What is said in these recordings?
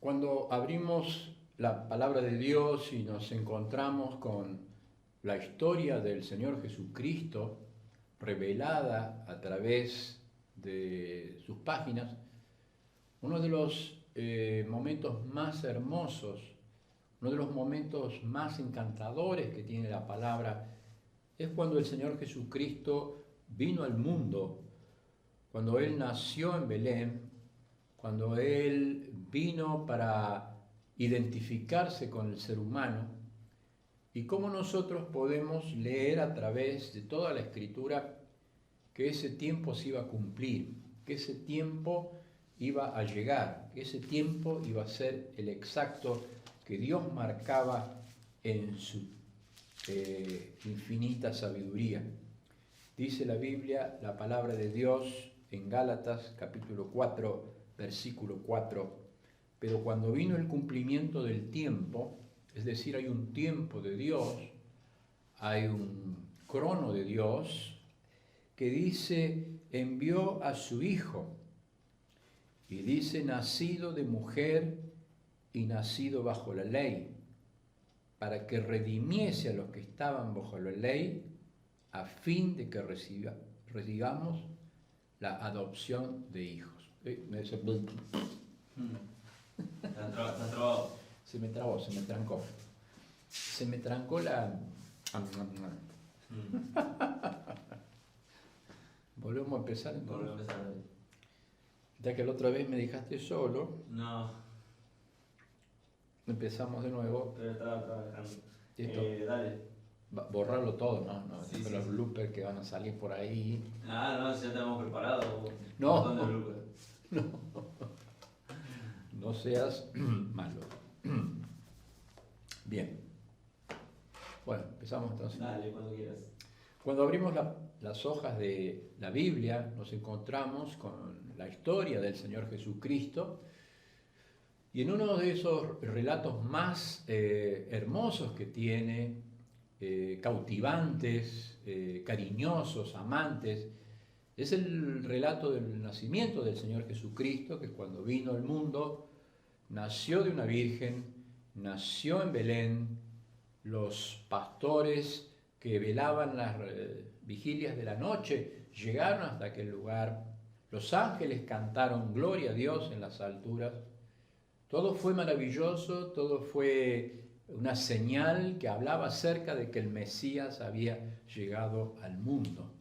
Cuando abrimos la palabra de Dios y nos encontramos con la historia del Señor Jesucristo revelada a través de sus páginas, uno de los momentos más hermosos, uno de los momentos más encantadores que tiene la palabra es cuando el Señor Jesucristo vino al mundo, cuando Él nació en Belén, cuando Él vino para identificarse con el ser humano, y cómo nosotros podemos leer a través de toda la Escritura que ese tiempo se iba a cumplir, que ese tiempo iba a llegar, que ese tiempo iba a ser el exacto que Dios marcaba en su infinita sabiduría. Dice la Biblia, la palabra de Dios en Gálatas capítulo 4, versículo 4, pero cuando vino el cumplimiento del tiempo, es decir, hay un tiempo de Dios, hay un crono de Dios, que dice, envió a su Hijo, y dice, nacido de mujer y nacido bajo la ley, para que redimiese a los que estaban bajo la ley, a fin de que recibamos la adopción de hijos. Se me trabó, se me trancó. Se me trancó la... Volvemos a empezar entonces. Volvemos a empezar. Ya que la otra vez me dejaste solo, No, empezamos de nuevo. pero estaba dejando. Listo. Dale. Borrarlo todo, ¿no? Sí, Los sí. bloopers que van a salir por ahí. Ah, no, si ya tenemos preparado. No. Un montón de bloopers. No seas malo. Bien. Bueno, empezamos entonces. Dale, cuando quieras. Cuando abrimos las hojas de la Biblia, nos encontramos con la historia del Señor Jesucristo, y en uno de esos relatos más hermosos que tiene, cautivantes, cariñosos, amantes, es el relato del nacimiento del Señor Jesucristo, que cuando vino al mundo, nació de una virgen, nació en Belén. Los pastores que velaban las vigilias de la noche llegaron hasta aquel lugar. Los ángeles cantaron gloria a Dios en las alturas. Todo fue maravilloso, todo fue una señal que hablaba acerca de que el Mesías había llegado al mundo.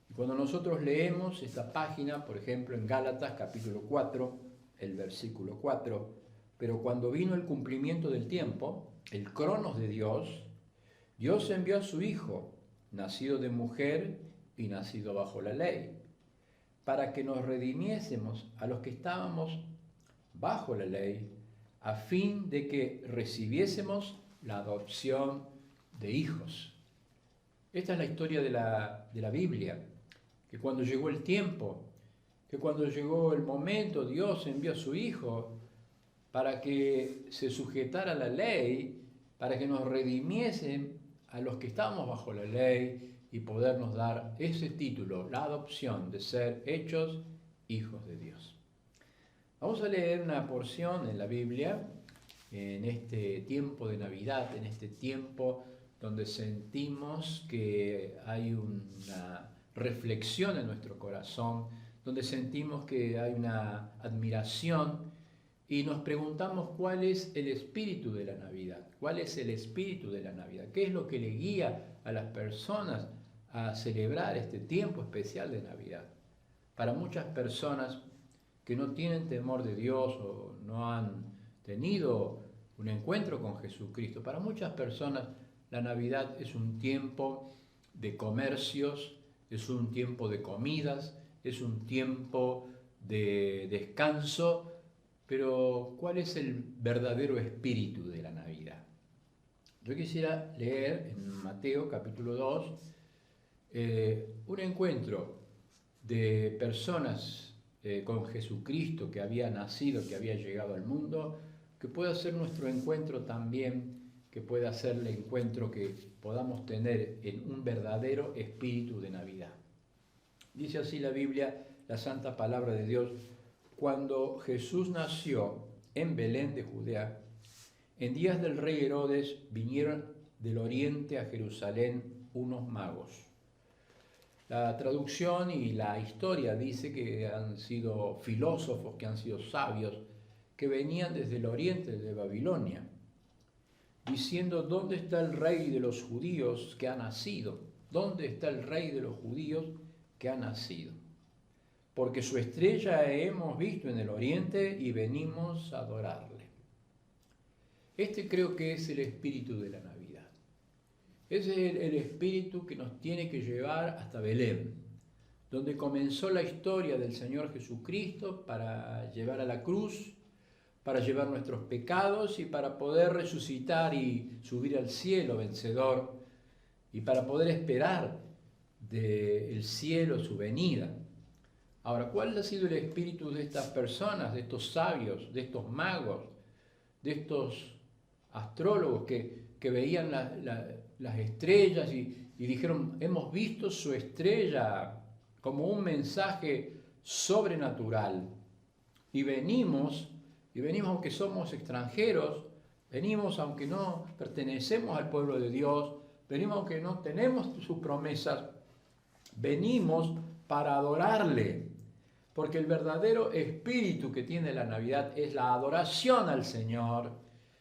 Y cuando nosotros leemos esta página, por ejemplo en Gálatas capítulo 4, el versículo 4, pero cuando vino el cumplimiento del tiempo, el cronos de Dios, Dios envió a su Hijo, nacido de mujer y nacido bajo la ley, para que nos redimiésemos a los que estábamos bajo la ley, a fin de que recibiésemos la adopción de hijos. Esta es la historia de la Biblia, que cuando llegó el tiempo, que cuando llegó el momento, Dios envió a su Hijo para que se sujetara a la ley, para que nos redimiesen a los que estábamos bajo la ley y podernos dar ese título, la adopción de ser hechos hijos de Dios. Vamos a leer una porción en la Biblia, en este tiempo de Navidad, en este tiempo donde sentimos que hay una reflexión en nuestro corazón, donde sentimos que hay una admiración y nos preguntamos cuál es el espíritu de la Navidad, cuál es el espíritu de la Navidad, qué es lo que le guía a las personas a celebrar este tiempo especial de Navidad. Para muchas personas que no tienen temor de Dios o no han tenido un encuentro con Jesucristo, para muchas personas la Navidad es un tiempo de comercios, es un tiempo de comidas, es un tiempo de descanso, pero ¿cuál es el verdadero espíritu de la Navidad? Yo quisiera leer en Mateo capítulo 2 un encuentro de personas con Jesucristo que había nacido, que había llegado al mundo, que pueda ser nuestro encuentro también, que pueda ser el encuentro que podamos tener en un verdadero espíritu de Navidad. Dice así la Biblia, la santa palabra de Dios: cuando Jesús nació, en Belén de Judea, en días del rey Herodes vinieron del oriente a Jerusalén unos magos. La traducción y la historia dice que han sido filósofos, que han sido sabios, que venían desde el oriente de Babilonia, diciendo: ¿dónde está el rey de los judíos que ha nacido? ¿Dónde está el rey de los judíos que ha nacido? Porque su estrella hemos visto en el oriente y venimos a adorarle. Este creo que es el espíritu de la Navidad. Ese es el espíritu que nos tiene que llevar hasta Belén, donde comenzó la historia del Señor Jesucristo para llevar a la cruz, para llevar nuestros pecados y para poder resucitar y subir al cielo vencedor, y para poder esperar del cielo su venida. Ahora, ¿cuál ha sido el espíritu de estas personas, de estos sabios, de estos magos, de estos astrólogos que veían las estrellas y dijeron: hemos visto su estrella, como un mensaje sobrenatural, y venimos aunque somos extranjeros, venimos aunque no pertenecemos al pueblo de Dios, venimos aunque no tenemos sus promesas, venimos para adorarle, porque el verdadero espíritu que tiene la Navidad es la adoración al Señor,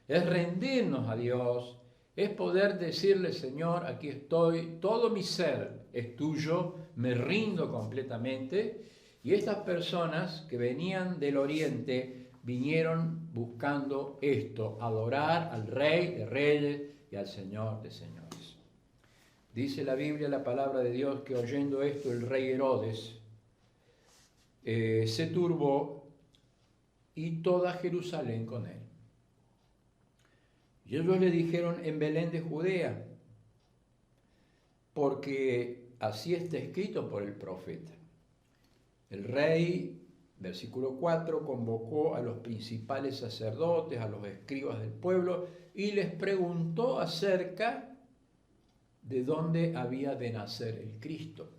es rendirnos a Dios, es poder decirle: Señor, aquí estoy, todo mi ser es tuyo, me rindo completamente. Y estas personas que venían del oriente vinieron buscando esto, adorar al Rey de Reyes y al Señor de Señores. Dice la Biblia, la palabra de Dios, que oyendo esto el rey Herodes se turbó, y toda Jerusalén con él. Y ellos le dijeron: en Belén de Judea, porque así está escrito por el profeta. El rey, versículo 4, convocó a los principales sacerdotes, a los escribas del pueblo, y les preguntó acerca de dónde había de nacer el Cristo.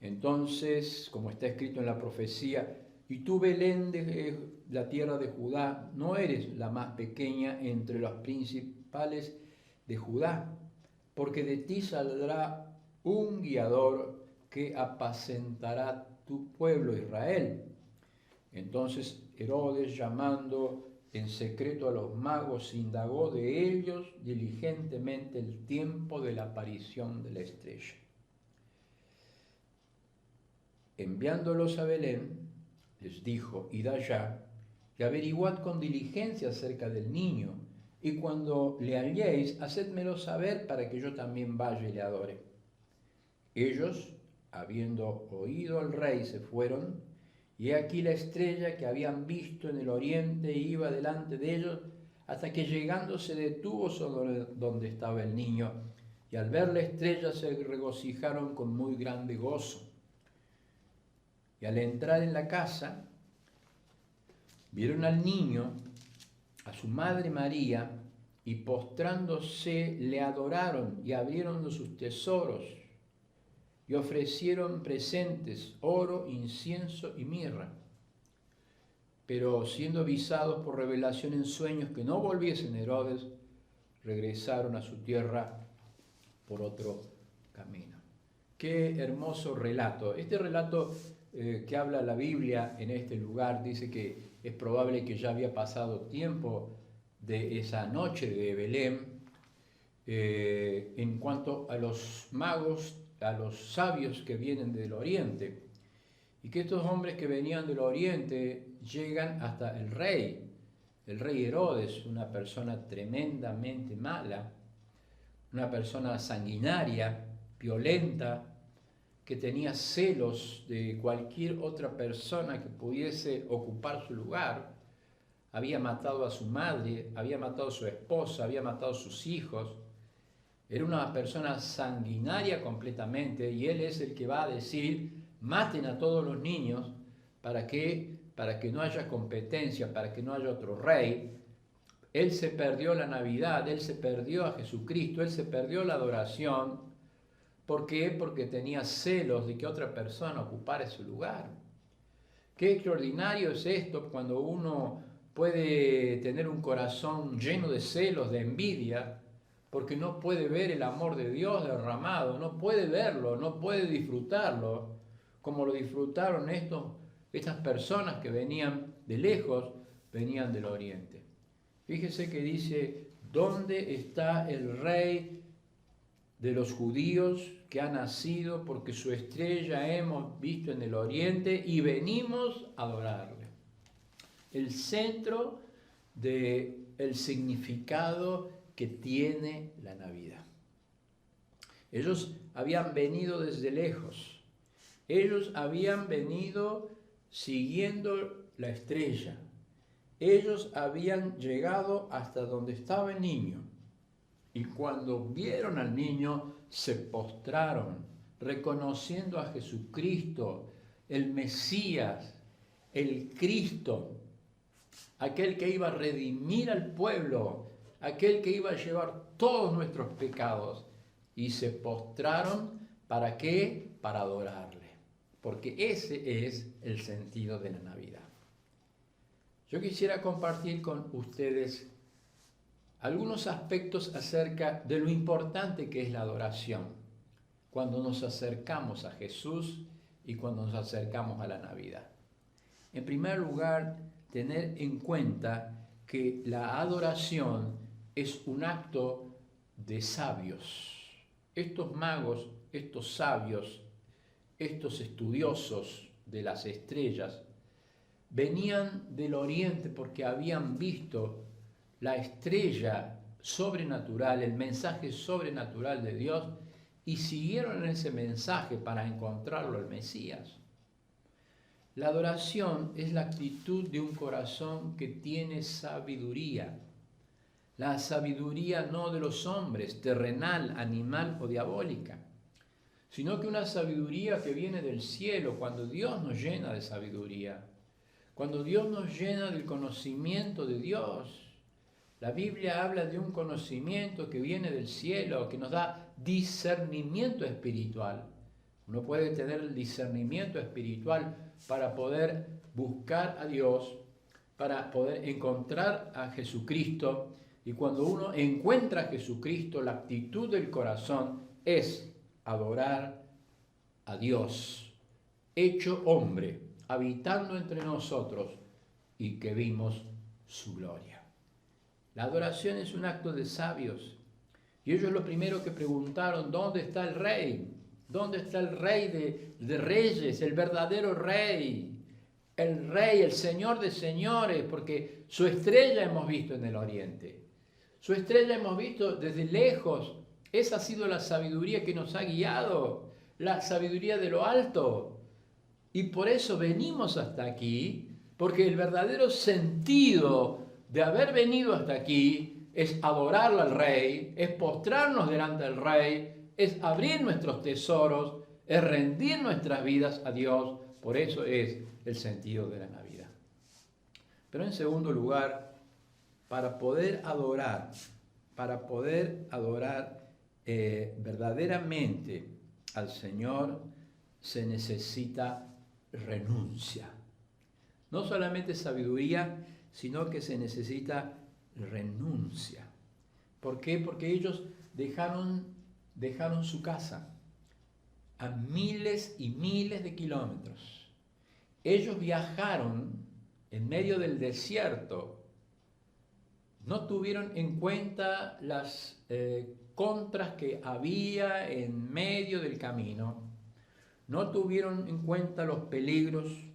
Entonces, como está escrito en la profecía: y tú, Belén, de la tierra de Judá, no eres la más pequeña entre los principales de Judá, porque de ti saldrá un guiador que apacentará tu pueblo Israel. Entonces Herodes, llamando en secreto a los magos, indagó de ellos diligentemente el tiempo de la aparición de la estrella. Enviándolos a Belén, les dijo: id allá y averiguad con diligencia acerca del niño, y cuando le halléis, hacedmelo saber para que yo también vaya y le adore. Ellos, habiendo oído al rey, se fueron, y he aquí la estrella que habían visto en el oriente iba delante de ellos, hasta que llegando se detuvo sobre donde estaba el niño, y al ver la estrella se regocijaron con muy grande gozo. Y al entrar en la casa, vieron al niño, a su madre María, y postrándose le adoraron y abrieron sus tesoros y ofrecieron presentes, oro, incienso y mirra. Pero siendo avisados por revelación en sueños que no volviesen Herodes, regresaron a su tierra por otro camino. Qué hermoso relato. Este relato que habla la Biblia en este lugar dice que es probable que ya había pasado tiempo de esa noche de Belén. En cuanto a los magos, a los sabios que vienen del oriente, y que estos hombres que venían del oriente llegan hasta el rey Herodes, una persona tremendamente mala, una persona sanguinaria, violenta, que tenía celos de cualquier otra persona que pudiese ocupar su lugar. Había matado a su madre, había matado a su esposa, había matado a sus hijos. Era una persona sanguinaria completamente, y él es el que va a decir: maten a todos los niños para que no haya competencia, para que no haya otro rey. Él se perdió la Navidad, él se perdió a Jesucristo, él se perdió la adoración. ¿Por qué? Porque tenía celos de que otra persona ocupara su lugar. Qué extraordinario es esto cuando uno puede tener un corazón lleno de celos, de envidia, porque no puede ver el amor de Dios derramado, no puede verlo, no puede disfrutarlo, como lo disfrutaron estas personas que venían de lejos, venían del oriente. Fíjese que dice, ¿dónde está el rey de los judíos que ha nacido? Porque su estrella hemos visto en el oriente y venimos a adorarle. El centro del significado que tiene la Navidad. Ellos habían venido desde lejos. Ellos habían venido siguiendo la estrella. Ellos habían llegado hasta donde estaba el niño. Y cuando vieron al niño, se postraron, reconociendo a Jesucristo, el Mesías, el Cristo, aquel que iba a redimir al pueblo, aquel que iba a llevar todos nuestros pecados. Y se postraron, ¿para qué? Para adorarle. Porque ese es el sentido de la Navidad. Yo quisiera compartir con ustedes algunos aspectos acerca de lo importante que es la adoración cuando nos acercamos a Jesús y cuando nos acercamos a la Navidad. En primer lugar, tener en cuenta que la adoración es un acto de sabios. Estos magos, estos sabios, estos estudiosos de las estrellas, venían del oriente porque habían visto la estrella sobrenatural, el mensaje sobrenatural de Dios, y siguieron ese mensaje para encontrarlo al Mesías. La adoración es la actitud de un corazón que tiene sabiduría. La sabiduría no de los hombres, terrenal, animal o diabólica, sino que una sabiduría que viene del cielo, cuando Dios nos llena de sabiduría, cuando Dios nos llena del conocimiento de Dios. La Biblia habla de un conocimiento que viene del cielo, que nos da discernimiento espiritual. Uno puede tener el discernimiento espiritual para poder buscar a Dios, para poder encontrar a Jesucristo. Y cuando uno encuentra a Jesucristo, la actitud del corazón es adorar a Dios, hecho hombre, habitando entre nosotros y que vimos su gloria. La adoración es un acto de sabios. Y ellos lo primero que preguntaron, ¿dónde está el rey? ¿Dónde está el rey de reyes, el verdadero rey? El rey, el Señor de señores, porque su estrella hemos visto en el oriente. Su estrella hemos visto desde lejos. Esa ha sido la sabiduría que nos ha guiado, la sabiduría de lo alto. Y por eso venimos hasta aquí, porque el verdadero sentido de haber venido hasta aquí es adorarle al Rey, es postrarnos delante del Rey, es abrir nuestros tesoros, es rendir nuestras vidas a Dios. Por eso es el sentido de la Navidad. Pero en segundo lugar, para poder adorar verdaderamente al Señor, se necesita renuncia. No solamente sabiduría, sino que se necesita renuncia. ¿Por qué? Porque ellos dejaron su casa a miles y miles de kilómetros. Ellos viajaron en medio del desierto. No tuvieron en cuenta las contras que había en medio del camino. No tuvieron en cuenta los peligros.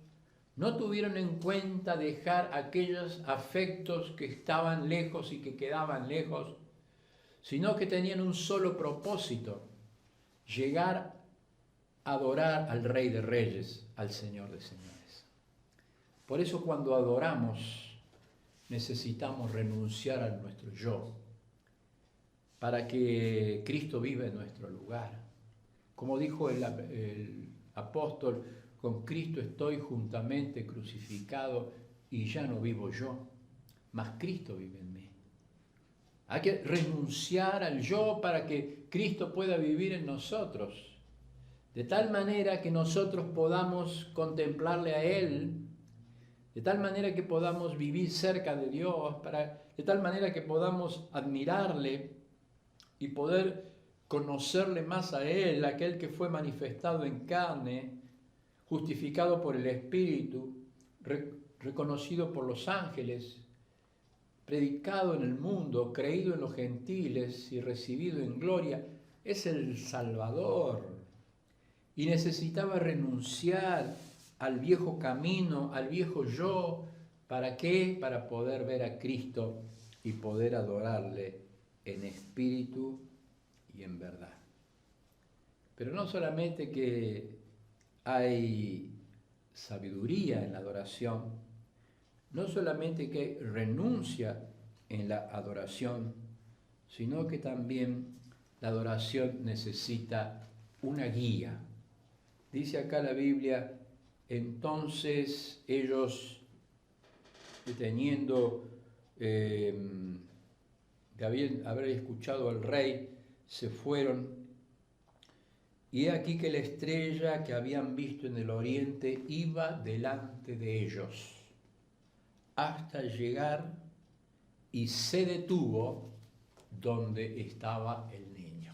No tuvieron en cuenta dejar aquellos afectos que estaban lejos y que quedaban lejos, sino que tenían un solo propósito: llegar a adorar al Rey de Reyes, al Señor de Señores. Por eso cuando adoramos necesitamos renunciar a nuestro yo, para que Cristo viva en nuestro lugar. Como dijo el apóstol, con Cristo estoy juntamente crucificado y ya no vivo yo, mas Cristo vive en mí. Hay que renunciar al yo para que Cristo pueda vivir en nosotros, de tal manera que nosotros podamos contemplarle a Él, de tal manera que podamos vivir cerca de Dios, de tal manera que podamos admirarle y poder conocerle más a Él, aquel que fue manifestado en carne, justificado por el Espíritu, reconocido por los ángeles, predicado en el mundo, creído en los gentiles y recibido en gloria. Es el Salvador. Y necesitaba renunciar al viejo camino, al viejo yo. ¿Para qué? Para poder ver a Cristo y poder adorarle en espíritu y en verdad. Pero no solamente que hay sabiduría en la adoración, no solamente que hay renuncia en la adoración, sino que también la adoración necesita una guía. Dice acá la Biblia, entonces ellos, teniendo de haber escuchado al rey, se fueron, y he aquí que la estrella que habían visto en el oriente iba delante de ellos, hasta llegar y se detuvo donde estaba el niño.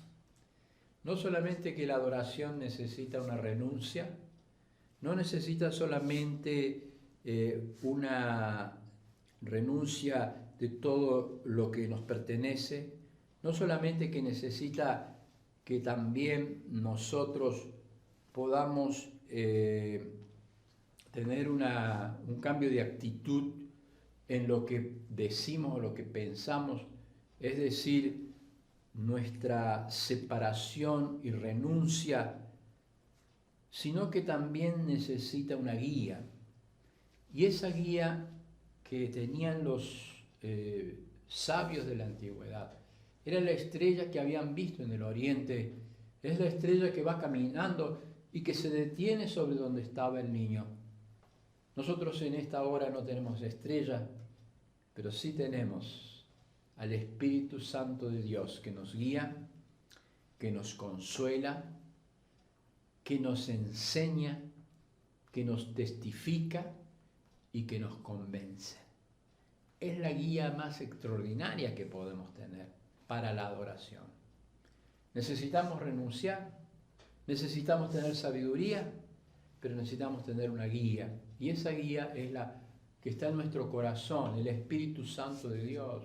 No solamente que la adoración necesita una renuncia, no necesita solamente una renuncia de todo lo que nos pertenece, no solamente que necesita que también nosotros podamos tener un cambio de actitud en lo que decimos o lo que pensamos, es decir, nuestra separación y renuncia, sino que también necesita una guía. Y esa guía que tenían los sabios de la antigüedad era la estrella que habían visto en el oriente. Es la estrella que va caminando y que se detiene sobre donde estaba el niño. Nosotros en esta hora no tenemos estrella, pero sí tenemos al Espíritu Santo de Dios que nos guía, que nos consuela, que nos enseña, que nos testifica y que nos convence. Es la guía más extraordinaria que podemos tener para la adoración. Necesitamos renunciar, necesitamos tener sabiduría, pero necesitamos tener una guía. Y esa guía es la que está en nuestro corazón, el Espíritu Santo de Dios,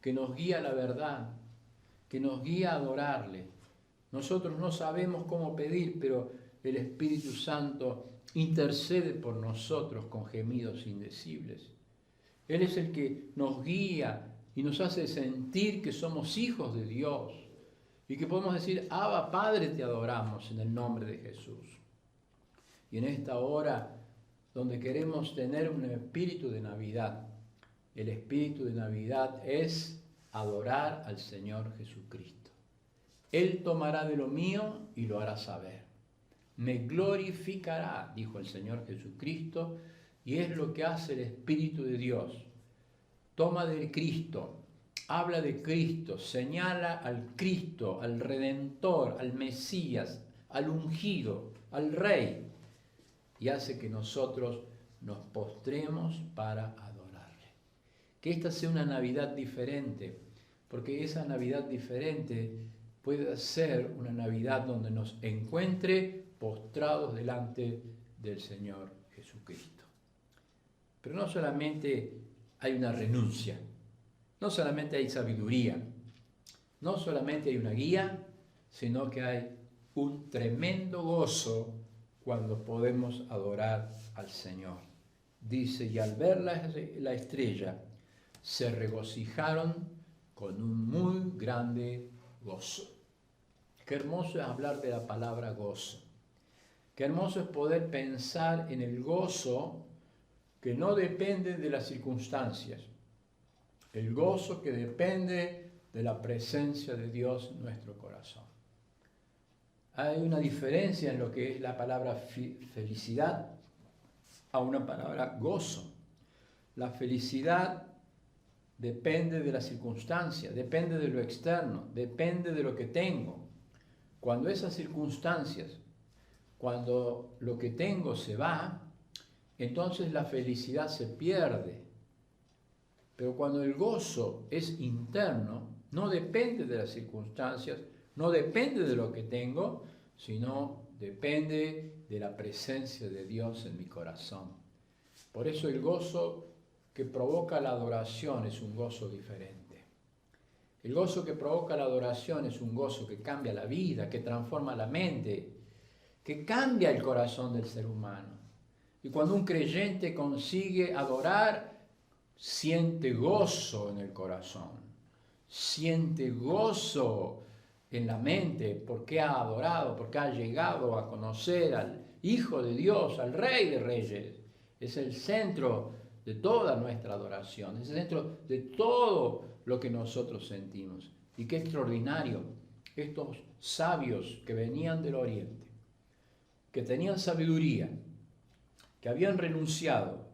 que nos guía a la verdad, que nos guía a adorarle. Nosotros no sabemos cómo pedir, pero el Espíritu Santo intercede por nosotros con gemidos indecibles. Él es el que nos guía y nos hace sentir que somos hijos de Dios y que podemos decir, Abba, Padre, te adoramos en el nombre de Jesús. Y en esta hora donde queremos tener un espíritu de Navidad, el espíritu de Navidad es adorar al Señor Jesucristo. Él tomará de lo mío y lo hará saber. Me glorificará, dijo el Señor Jesucristo, y es lo que hace el Espíritu de Dios. Toma del Cristo, habla de Cristo, señala al Cristo, al Redentor, al Mesías, al ungido, al Rey, y hace que nosotros nos postremos para adorarle. Que esta sea una Navidad diferente, porque esa Navidad diferente puede ser una Navidad donde nos encuentre postrados delante del Señor Jesucristo. Pero no solamente hay una renuncia, no solamente hay sabiduría, no solamente hay una guía, sino que hay un tremendo gozo cuando podemos adorar al Señor. Dice, y al ver la estrella, se regocijaron con un muy grande gozo. Qué hermoso es hablar de la palabra gozo. Qué hermoso es poder pensar en el gozo que no depende de las circunstancias. El gozo que depende de la presencia de Dios en nuestro corazón. Hay una diferencia en lo que es la palabra felicidad a una palabra gozo. La felicidad depende de las circunstancias, depende de lo externo, depende de lo que tengo. Cuando esas circunstancias, cuando lo que tengo se va, entonces la felicidad se pierde. Pero cuando el gozo es interno, no depende de las circunstancias, no depende de lo que tengo, sino depende de la presencia de Dios en mi corazón. Por eso el gozo que provoca la adoración es un gozo diferente. El gozo que provoca la adoración es un gozo que cambia la vida, que transforma la mente, que cambia el corazón del ser humano. Y cuando un creyente consigue adorar, siente gozo en el corazón, siente gozo en la mente porque ha adorado, porque ha llegado a conocer al Hijo de Dios, al Rey de Reyes. Es el centro de toda nuestra adoración, es el centro de todo lo que nosotros sentimos. Y qué extraordinario, estos sabios que venían del Oriente, que tenían sabiduría, que habían renunciado,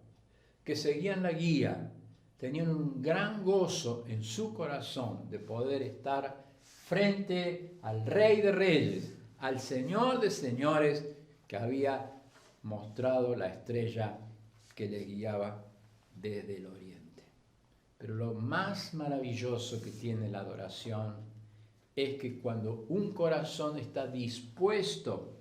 que seguían la guía, tenían un gran gozo en su corazón de poder estar frente al Rey de Reyes, al Señor de Señores, que había mostrado la estrella que les guiaba desde el Oriente. Pero lo más maravilloso que tiene la adoración es que cuando un corazón está dispuesto,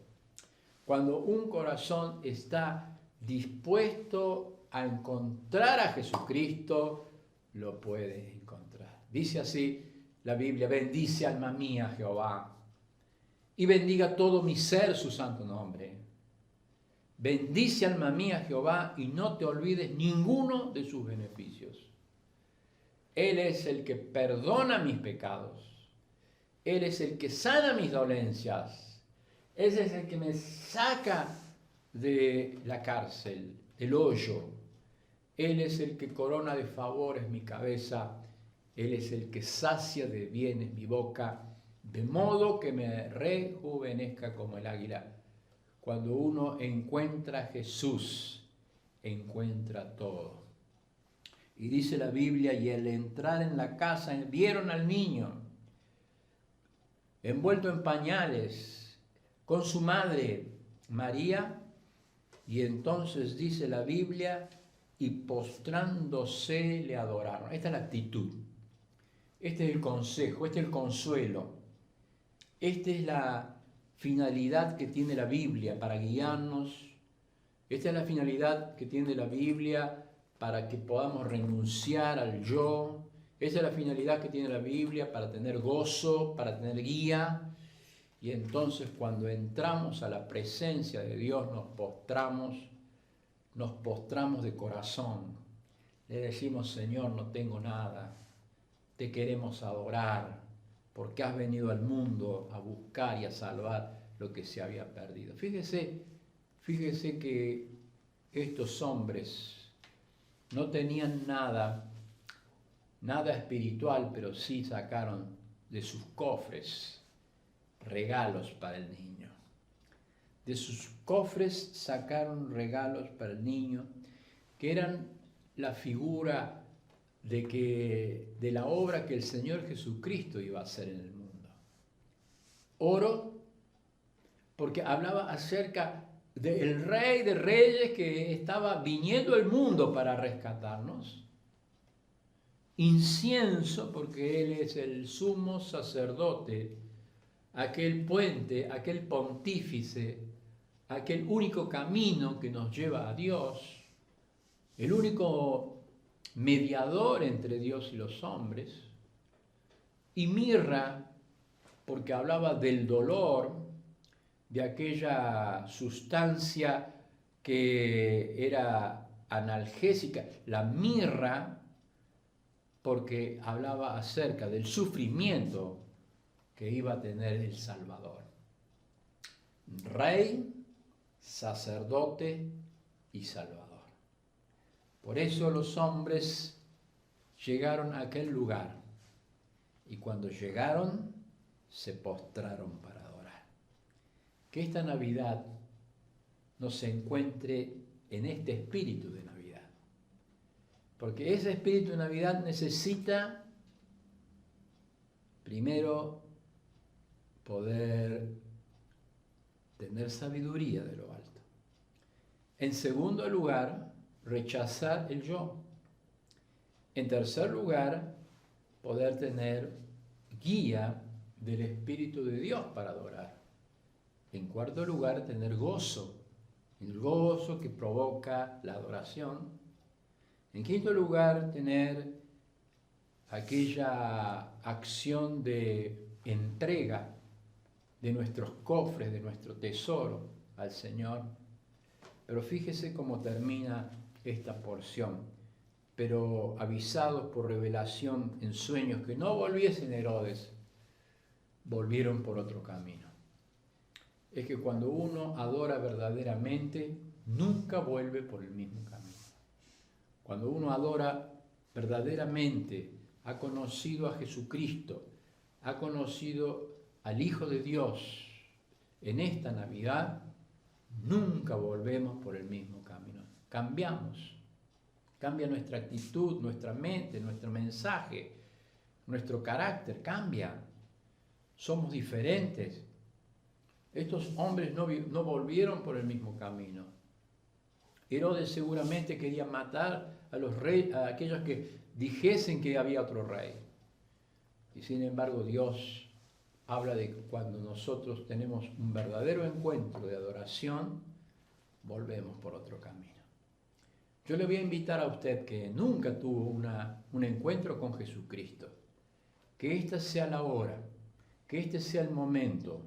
cuando un corazón está dispuesto a encontrar a Jesucristo, lo puede encontrar. Dice así la Biblia: bendice alma mía Jehová, y bendiga todo mi ser su santo nombre. Bendice alma mía Jehová, y no te olvides ninguno de sus beneficios. Él es el que perdona mis pecados. Él es el que sana mis dolencias. Él es el que me saca de la cárcel, del hoyo. Él es el que corona de favores mi cabeza. Él es el que sacia de bienes mi boca, de modo que me rejuvenezca como el águila. Cuando uno encuentra a Jesús, encuentra todo. Y dice la Biblia: y al entrar en la casa vieron al niño envuelto en pañales, con su madre María, y entonces dice la Biblia: y postrándose le adoraron. Esta es la actitud, este es el consejo, este es el consuelo, esta es la finalidad que tiene la Biblia para guiarnos, esta es la finalidad que tiene la Biblia para que podamos renunciar al yo. Esa es la finalidad que tiene la Biblia para tener gozo, para tener guía. Y entonces cuando entramos a la presencia de Dios nos postramos de corazón. Le decimos: Señor, no tengo nada, te queremos adorar porque has venido al mundo a buscar y a salvar lo que se había perdido. Fíjese que estos hombres no tenían nada espiritual, pero sí sacaron de sus cofres regalos para el niño. De sus cofres sacaron regalos para el niño, que eran la figura de la obra que el Señor Jesucristo iba a hacer en el mundo. Oro, porque hablaba acerca del Rey de Reyes que estaba viniendo al mundo para rescatarnos. Incienso, porque Él es el sumo sacerdote, aquel puente, aquel pontífice, aquel único camino que nos lleva a Dios, el único mediador entre Dios y los hombres. Y mirra, porque hablaba del dolor, de aquella sustancia que era analgésica. La mirra, porque hablaba acerca del sufrimiento que iba a tener el Salvador. Rey, sacerdote y Salvador. Por eso los hombres llegaron a aquel lugar, y cuando llegaron se postraron para adorar. Que esta Navidad nos encuentre en este espíritu de Navidad, porque ese espíritu de Navidad necesita primero poder tener sabiduría de lo alto, En segundo lugar, rechazar el yo. En tercer lugar, poder tener guía del Espíritu de Dios para adorar. En cuarto lugar, tener gozo, el gozo que provoca la adoración. En quinto lugar, tener aquella acción de entrega de nuestros cofres, de nuestro tesoro al Señor. Pero fíjese cómo termina esta porción. Pero avisados por revelación en sueños que no volviesen Herodes, volvieron por otro camino. Es que cuando uno adora verdaderamente, nunca vuelve por el mismo camino. Cuando uno adora verdaderamente, ha conocido a Jesucristo, ha conocido al Hijo de Dios en esta Navidad, nunca volvemos por el mismo camino. Cambiamos. Cambia nuestra actitud, nuestra mente, nuestro mensaje, nuestro carácter, cambia. Somos diferentes. Estos hombres no volvieron por el mismo camino. Herodes seguramente quería matar a los reyes, a aquellos que dijesen que había otro rey. Y sin embargo Dios habla de que cuando nosotros tenemos un verdadero encuentro de adoración, volvemos por otro camino. Yo le voy a invitar a usted que nunca tuvo un encuentro con Jesucristo, que esta sea la hora, que este sea el momento.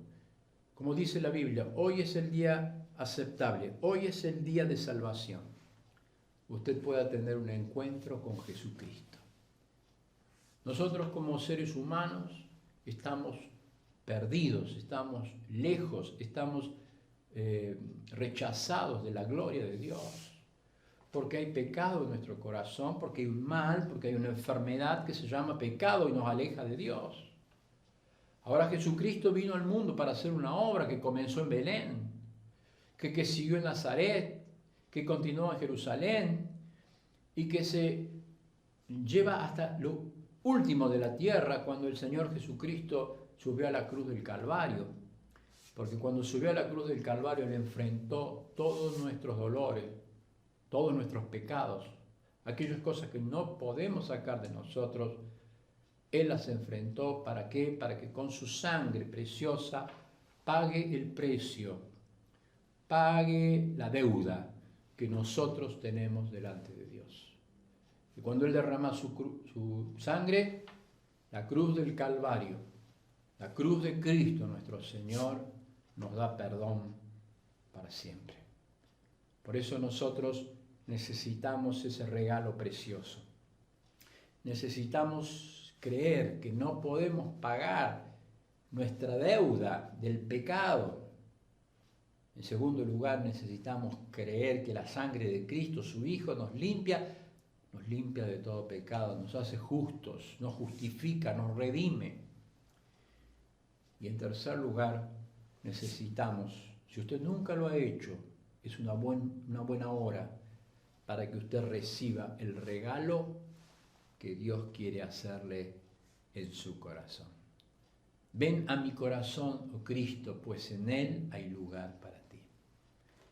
Como dice la Biblia, hoy es el día aceptable, hoy es el día de salvación. Usted pueda tener un encuentro con Jesucristo. Nosotros como seres humanos estamos perdidos, estamos lejos, estamos rechazados de la gloria de Dios. Porque hay pecado en nuestro corazón, porque hay un mal, porque hay una enfermedad que se llama pecado y nos aleja de Dios. Ahora Jesucristo vino al mundo para hacer una obra que comenzó en Belén, que siguió en Nazaret, que continuó en Jerusalén y que se lleva hasta lo último de la tierra cuando el Señor Jesucristo subió a la cruz del Calvario. Porque cuando subió a la cruz del Calvario, Él enfrentó todos nuestros dolores, todos nuestros pecados, aquellas cosas que no podemos sacar de nosotros. Él las enfrentó, ¿para qué? Para que con su sangre preciosa pague el precio, pague la deuda que nosotros tenemos delante de Dios. Y cuando Él derrama su sangre, la cruz del Calvario, la cruz de Cristo nuestro Señor, nos da perdón para siempre. Por eso nosotros necesitamos ese regalo precioso. Necesitamos creer que no podemos pagar nuestra deuda del pecado. En segundo lugar, necesitamos creer que la sangre de Cristo, su Hijo, nos limpia de todo pecado, nos hace justos, nos justifica, nos redime. Y en tercer lugar, necesitamos, si usted nunca lo ha hecho, es una buena hora para que usted reciba el regalo que Dios quiere hacerle en su corazón. Ven a mi corazón, oh Cristo, pues en Él hay lugar para ti.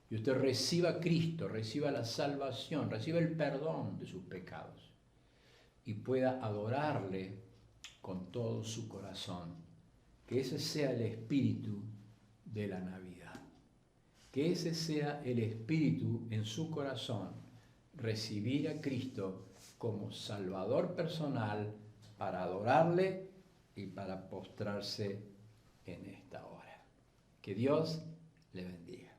Y usted reciba a Cristo, reciba la salvación, reciba el perdón de sus pecados y pueda adorarle con todo su corazón. Que ese sea el espíritu de la Navidad. Que ese sea el espíritu en su corazón. Recibir a Cristo como Salvador personal para adorarle y para postrarse en esta hora. Que Dios le bendiga.